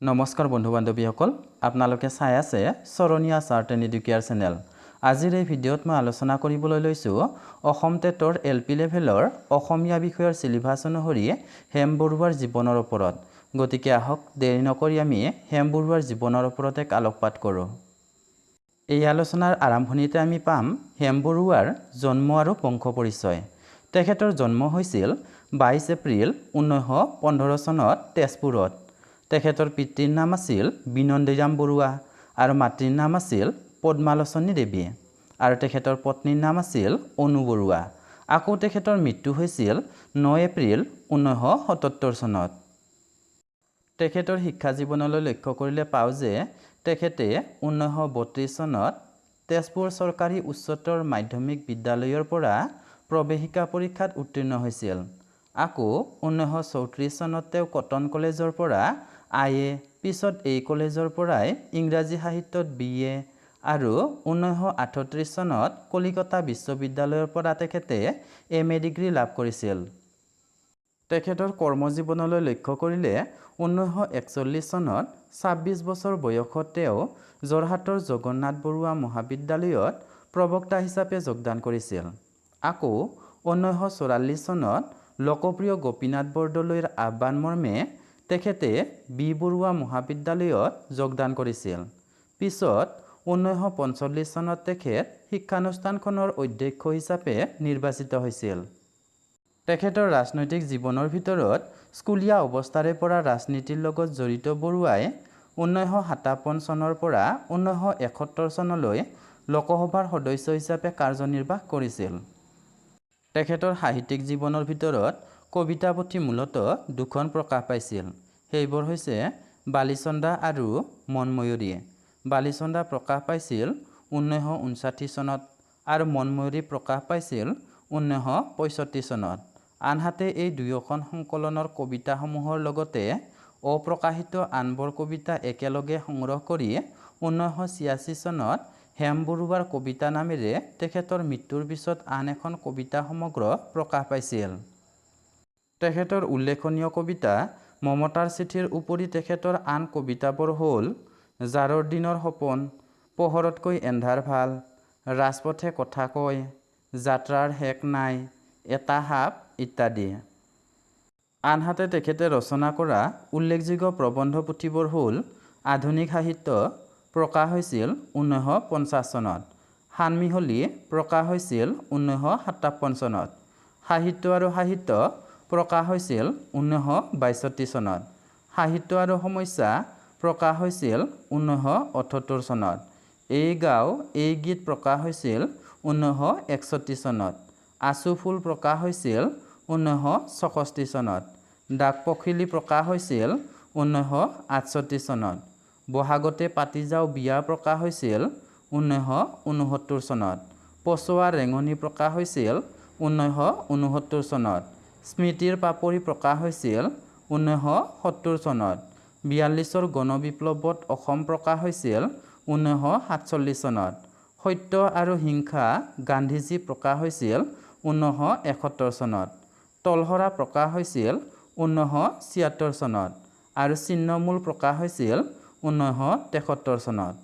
নমস্কাৰ বন্ধু বান্ধৱীসকল আপোনালোকে চাই আছে চৰণীয়া চাৰ্ট এণ্ড এডুকেয়াৰ চেনেল। আজিৰ এই ভিডিঅ'ত মই আলোচনা কৰিবলৈ লৈছোঁ অসম টেটৰ LP লেভেলৰ অসমীয়া বিষয়ৰ সিলেবাছ অনুসৰি হেম বৰুৱাৰ জীৱনৰ ওপৰত। গতিকে আহক দেৰি নকৰি আমি হেম বৰুৱাৰ জীৱনৰ ওপৰত এক আলোকপাত কৰোঁ। এই আলোচনাৰ আৰম্ভণিতে আমি পাম হেম বৰুৱাৰ জন্ম আৰু বংশ পৰিচয়। তেখেতৰ জন্ম হৈছিল 22 এপ্ৰিল 1915 চনত তেজপুৰত। তেখেতৰ পিতৃৰ নাম আছিল বিনন্দীৰাম বৰুৱা আৰু মাতৃৰ নাম আছিল পদ্মালোচনী দেৱী আৰু তেখেতৰ পত্নীৰ নাম আছিল অনু বৰুৱা। আকৌ তেখেতৰ মৃত্যু হৈছিল 9 এপ্ৰিল 1977 চনত। তেখেতৰ শিক্ষা জীৱনলৈ লক্ষ্য কৰিলে পাওঁ যে তেখেতে 1932 চনত তেজপুৰ চৰকাৰী উচ্চতৰ মাধ্যমিক বিদ্যালয়ৰ পৰা প্ৰৱেশিকা পৰীক্ষাত উত্তীৰ্ণ হৈছিল। আকৌ 1934 চনত তেওঁ কটন কলেজৰ পৰা IA, পিছত এই কলেজৰ পৰাই ইংৰাজী সাহিত্যত BA আৰু 1938 চনত কলিকতা বিশ্ববিদ্যালয়ৰ পৰা তেখেতে MA ডিগ্ৰী লাভ কৰিছিল। তেখেতৰ কৰ্মজীৱনলৈ লক্ষ্য কৰিলে 1941 চনত 26 বছৰ বয়সত তেওঁ যোৰহাটৰ জগন্নাথ বৰুৱা মহাবিদ্যালয়ত প্ৰবক্তা হিচাপে যোগদান কৰিছিল। আকৌ 1944 চনত লোকপ্ৰিয় গোপীনাথ বৰদলৈৰ আহ্বান মৰ্মে তেখেতে বি বৰুৱা মহাবিদ্যালয়ত যোগদান কৰিছিল। পিছত 1945 চনত তেখেত শিক্ষানুষ্ঠানখনৰ অধ্যক্ষ হিচাপে নিৰ্বাচিত হৈছিল। তেখেতৰ ৰাজনৈতিক জীৱনৰ ভিতৰত স্কুলীয়া অৱস্থাৰে পৰা ৰাজনীতিৰ লগত জড়িত বৰুৱাই 1957 চনৰ পৰা 1971 চনলৈ লোকসভাৰ সদস্য হিচাপে কাৰ্যনিৰ্বাহ কৰিছিল। তেখেতৰ সাহিত্যিক জীৱনৰ ভিতৰত কবিতা পুথি মূলতঃ দুখন প্ৰকাশ পাইছিল। সেইবোৰ হৈছে বালিচন্দা আৰু মনময়ূৰী। বালিচন্দা প্ৰকাশ পাইছিল 1959 চনত আৰু মনময়ূৰী প্ৰকাশ পাইছিল 1965 চনত। আনহাতে এই দুয়োখন সংকলনৰ কবিতাসমূহৰ লগতে অপ্ৰকাশিত আনবোৰ কবিতা একেলগে সংগ্ৰহ কৰি 1986 চনত হেম বৰুৱাৰ কবিতা নামেৰে তেখেতৰ মৃত্যুৰ পিছত আন এখন কবিতা সমগ্ৰ প্ৰকাশ পাইছিল। তেখেতৰ উল্লেখনীয় কবিতা মমতাৰ চিঠিৰ উপৰি তেখেতৰ আন কবিতাবোৰ হ'ল জাৰৰ দিনৰ সপোন, পোহৰতকৈ এন্ধাৰ ভাল, ৰাজপথে কথা কয়, যাত্ৰাৰ শেষ নাই, এটা সাপ ইত্যাদি। আনহাতে তেখেতে ৰচনা কৰা উল্লেখযোগ্য প্ৰবন্ধ পুথিবোৰ হ'ল আধুনিক সাহিত্য প্ৰকাশ হৈছিল 1950 চনত, সানমিহলি প্ৰকাশ হৈছিল 1957 চনত, সাহিত্য আৰু সাহিত্য প্ৰকাশ হৈছিল 1962 চনত, সাহিত্য আৰু সমস্যা প্ৰকাশ হৈছিল 1978 চনত, এই গাঁও এই গীত প্ৰকাশ হৈছিল 1961 চনত, আচু ফুল প্ৰকাশ হৈছিল 1964 চনত, ডাক পখিলী প্ৰকাশ হৈছিল 1968 চনত, বহাগতে পাতি যাওঁ বিয়া প্ৰকাশ হৈছিল 1969 চনত, পছোৱা ৰেঙনি প্ৰকাশ হৈছিল 1969 চনত, স্মৃতিৰ পাপৰি প্ৰকাশ হৈছিল 1970 চনত, 42ৰ গণবিপ্লৱত অসম প্ৰকাশ হৈছিল 1947 চনত, সত্য আৰু হিংসা গান্ধীজী প্ৰকাশ হৈছিল 1971 চনত, তলসৰা প্ৰকাশ হৈছিল 1976 চনত আৰু ছিন্নমূল প্ৰকাশ হৈছিল 1973 চনত।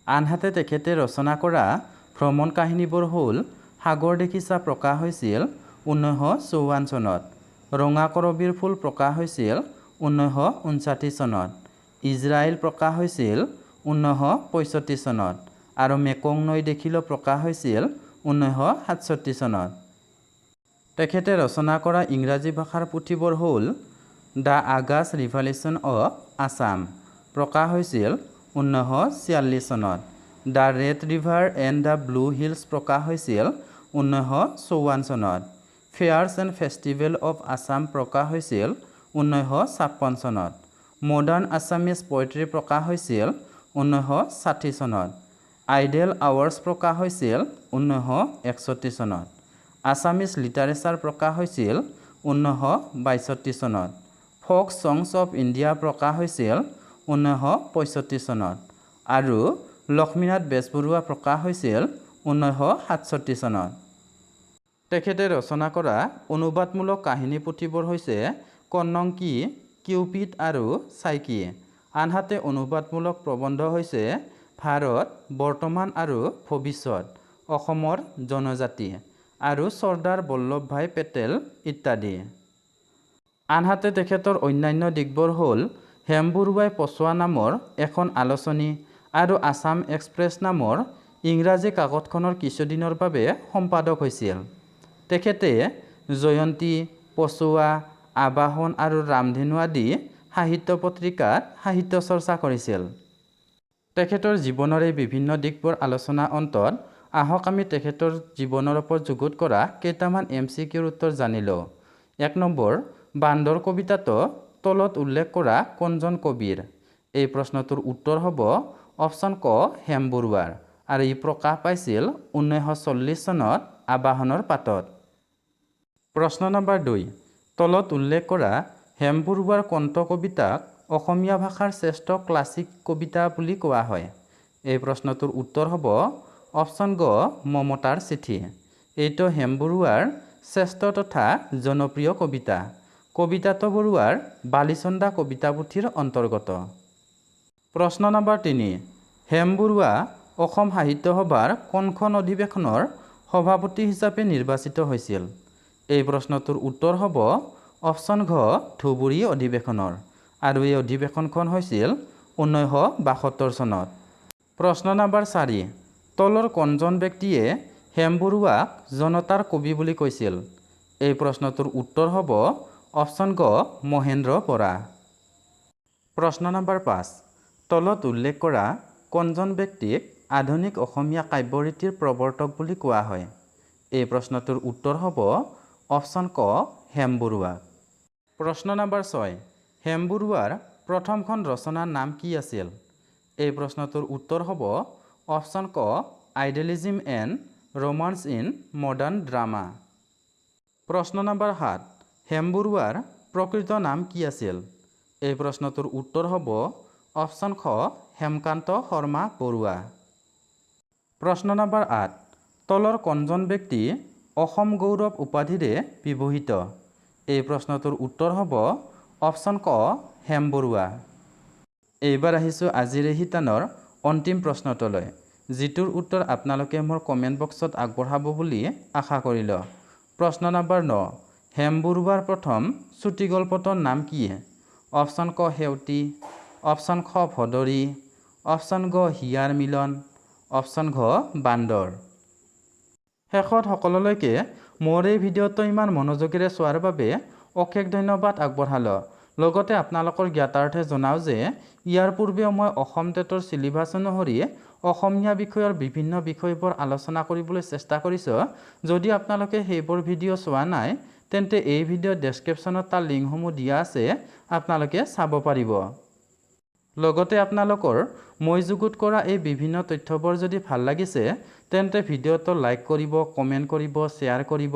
আনহাতে তেখেতে ৰচনা কৰা ভ্ৰমণ কাহিনীবোৰ হ'ল সাগৰ দেখিছা প্ৰকাশ হৈছিল 1954 চনত, ৰঙা কৰবীৰ ফুল প্ৰকাশ হৈছিল 1959 চনত, ইজৰাইল প্ৰকাশ হৈছিল 1965 চনত আৰু মেকং নৈ দেখিলো প্ৰকাশ হৈছিল 1967 চনত। তেখেতে ৰচনা কৰা ইংৰাজী ভাষাৰ পুথিবোৰ হ'ল the August revolution of Assam প্ৰকাশ হৈছিল 1946 চনত, the red river and the blue hills প্ৰকাশ হৈছিল 1954 চনত, fairs and festival of Assam প্ৰকাশ হৈছিল 1956 চনত, মডাৰ্ণ আছামিজ পয়েট্ৰী প্ৰকাশ হৈছিল 1960 চনত, আইডেল আৱাৰ্ছ প্ৰকাশ হৈছিল 1961 চনত, আছামিজ লিটাৰেচাৰ প্ৰকাশ হৈছিল 1962 চনত, ফ'ক ছংছ অৱ ইণ্ডিয়া প্ৰকাশ হৈছিল 1965 চনত আৰু লক্ষ্মীনাথ বেজবৰুৱা প্ৰকাশ হৈছিল 1967 চনত। তেখেতে ৰচনা কৰা অনুবাদমূলক কাহিনী পুথিবোৰ হৈছে কন্নংকি, কিউপিড আৰু চাইকি। আনহাতে অনুবাদমূলক প্ৰবন্ধ হৈছে ভাৰত বৰ্তমান আৰু ভৱিষ্যত, অসমৰ জনজাতি আৰু চৰ্দাৰ বল্লভভাই পেটেল ইত্যাদি। আনহাতে তেখেতৰ অন্যান্য দিশবোৰ হ'ল হেম বৰুৱাই পছোৱা নামৰ এখন আলোচনী আৰু আছাম এক্সপ্ৰেছ নামৰ ইংৰাজী কাকতখনৰ কিছুদিনৰ বাবে সম্পাদক হৈছিল। তেখেতে জয়ন্তী, পছোৱা, আবাহন আৰু ৰামধেনু আদি সাহিত্য পত্ৰিকাত সাহিত্য চৰ্চা কৰিছিল। তেখেতৰ জীৱনৰ এই বিভিন্ন দিশবোৰ আলোচনা অন্তত আহক আমি তেখেতৰ জীৱনৰ ওপৰত যুগুত কৰা কেইটামান MCQৰ উত্তৰ জানি লওঁ। 1 নম্বৰ, বান্দৰ কবিতাটো তলত উল্লেখ কৰা কোনজন কবিৰ? এই প্ৰশ্নটোৰ উত্তৰ হ'ব অপশ্যন ক হেম বৰুৱাৰ আৰু ই প্ৰকাশ পাইছিল 1940 চনত আবাহনৰ পাতত। প্ৰশ্ন নম্বৰ 2, তলত উল্লেখ কৰা হেম বৰুৱাৰ কোনটো কবিতাক অসমীয়া ভাষাৰ শ্ৰেষ্ঠ ক্লাছিক কবিতা বুলি কোৱা হয়? এই প্ৰশ্নটোৰ উত্তৰ হ'ব অপশ্যন গ মমতাৰ চিঠি। এইটো হেম বৰুৱাৰ শ্ৰেষ্ঠ তথা জনপ্ৰিয় কবিতা। কবিতাটো বৰুৱাৰ বালিচন্দা কবিতা পুথিৰ অন্তৰ্গত। প্ৰশ্ন নম্বৰ 3, হেম বৰুৱা অসম সাহিত্য সভাৰ কোনখন অধিৱেশনৰ সভাপতি হিচাপে নিৰ্বাচিত হৈছিল? এই প্ৰশ্নটোৰ উত্তৰ হ'ব অপশ্যন ঘ ধুবুৰী অধিৱেশনৰ আৰু এই অধিৱেশনখন হৈছিল 1972 চনত। প্ৰশ্ন নম্বৰ 4, তলৰ কোনজন ব্যক্তিয়ে হেম বৰুৱাক জনতাৰ কবি বুলি কৈছিল? এই প্ৰশ্নটোৰ উত্তৰ হ'ব অপশ্যন গ মহেন্দ্ৰ বৰা। প্ৰশ্ন নম্বৰ 5, তলত উল্লেখ কৰা কোনজন ব্যক্তিক আধুনিক অসমীয়া কাব্যৰীতিৰ প্ৰৱৰ্তক বুলি কোৱা হয়? এই প্ৰশ্নটোৰ উত্তৰ হ'ব অপশ্যন ক হেম বৰুৱাক। প্ৰশ্ন নম্বৰ 6, হেম বৰুৱাৰ প্ৰথমখন ৰচনাৰ নাম কি আছিল? এই প্ৰশ্নটোৰ উত্তৰ হ'ব অপশ্যন ক idealism and romance in modern drama. প্ৰশ্ন নম্বৰ 7, হেম বৰুৱাৰ প্ৰকৃত নাম কি আছিল? এই প্ৰশ্নটোৰ উত্তৰ হ'ব অপশ্যন খ হেমকান্ত শৰ্মা বৰুৱা। প্ৰশ্ন নম্বৰ 8, তলৰ কোনজন ব্যক্তি অসম গৌৰৱ উপাধিৰে বিভূষিত? এই প্ৰশ্নটোৰ উত্তৰ হ'ব অপশ্যন ক হেম বৰুৱা। এইবাৰ আহিছোঁ আজিৰ এই শিতানৰ অন্তিম প্ৰশ্নটোলৈ, যিটোৰ উত্তৰ আপোনালোকে মোৰ কমেণ্ট বক্সত আগবঢ়াব বুলি আশা কৰিলোঁ। প্ৰশ্ন নম্বৰ 9, হেম বৰুৱাৰ প্ৰথম চুটি গল্পটোৰ নাম কি? অপশ্যন ক সেউতী, অপশ্যন খ ভদৰী, অপশ্যন গ হিয়াৰ মিলন, অপশ্যন ঘ বান্দৰ। শেষত সকলোলৈকে মোৰ এই ভিডিঅ'টো ইমান মনোযোগেৰে চোৱাৰ বাবে অশেষ ধন্যবাদ আগবঢ়ালোঁ। লগতে আপোনালোকৰ জ্ঞাতাৰ্থে জনাওঁ যে ইয়াৰ পূৰ্বেও মই অসম টেটৰ চিলেবাছ অনুসৰি অসমীয়া বিষয়ৰ বিভিন্ন বিষয়বোৰ আলোচনা কৰিবলৈ চেষ্টা কৰিছোঁ। যদি আপোনালোকে সেইবোৰ ভিডিঅ' চোৱা নাই তেন্তে এই ভিডিঅ'ৰ ডেছক্ৰিপশ্যনত তাৰ লিংকসমূহ দিয়া আছে, আপোনালোকে চাব পাৰিব। লগতে আপোনালোকৰ মই যুগুত কৰা এই বিভিন্ন তথ্যবোৰ যদি ভাল লাগিছে তেন্তে ভিডিঅ'টো লাইক কৰিব, কমেণ্ট কৰিব, শ্বেয়াৰ কৰিব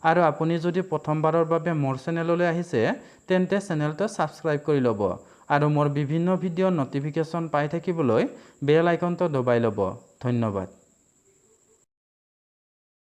আৰু আপুনি যদি প্ৰথমবাৰৰ বাবে মোৰ চেনেললৈ আহিছে তেন্তে চেনেলটো ছাবস্ক্ৰাইব কৰি ল'ব আৰু মোৰ বিভিন্ন ভিডিঅ'ৰ ন'টিফিকেশ্যন পাই থাকিবলৈ বেল আইকনটো দবাই ল'ব। ধন্যবাদ।